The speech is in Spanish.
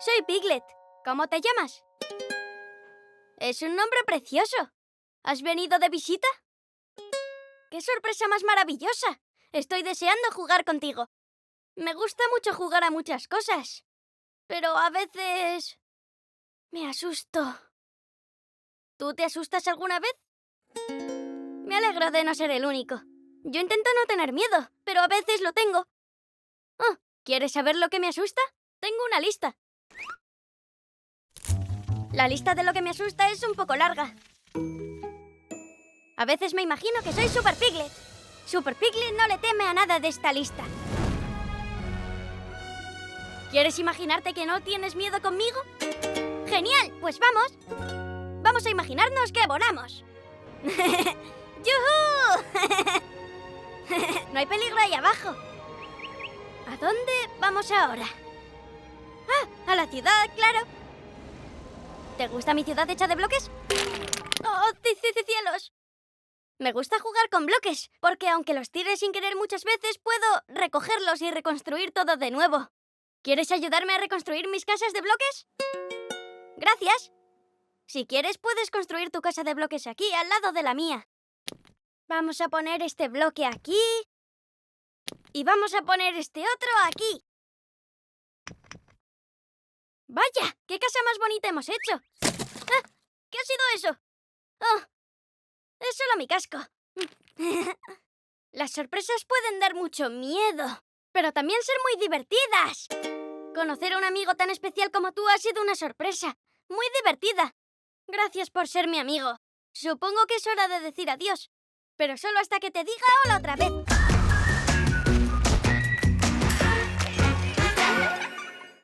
Soy Piglet. ¿Cómo te llamas? Es un nombre precioso. ¿Has venido de visita? ¡Qué sorpresa más maravillosa! Estoy deseando jugar contigo. Me gusta mucho jugar a muchas cosas, pero a veces me asusto. ¿Tú te asustas alguna vez? Me alegro de no ser el único. Yo intento no tener miedo, pero a veces lo tengo. Oh, ¿quieres saber lo que me asusta? Tengo una lista. La lista de lo que me asusta es un poco larga. A veces me imagino que soy Super Piglet. Super Piglet no le teme a nada de esta lista. ¿Quieres imaginarte que no tienes miedo conmigo? ¡Genial! Pues vamos. Vamos a imaginarnos que volamos. ¡Yujú! No hay peligro ahí abajo. ¿A dónde vamos ahora? ¡Ah! A la ciudad, claro. ¿Te gusta mi ciudad hecha de bloques? ¡Oh, cielos! Me gusta jugar con bloques, porque aunque los tire sin querer muchas veces, puedo recogerlos y reconstruir todo de nuevo. ¿Quieres ayudarme a reconstruir mis casas de bloques? ¡Gracias! Si quieres, puedes construir tu casa de bloques aquí, al lado de la mía. Vamos a poner este bloque aquí. Y vamos a poner este otro aquí. ¡Vaya! ¡Qué casa más bonita hemos hecho! ¡Ah! ¿Qué ha sido eso? ¡Oh! Es solo mi casco. Las sorpresas pueden dar mucho miedo, pero también ser muy divertidas. Conocer a un amigo tan especial como tú ha sido una sorpresa. Muy divertida. Gracias por ser mi amigo. Supongo que es hora de decir adiós, pero solo hasta que te diga hola otra vez.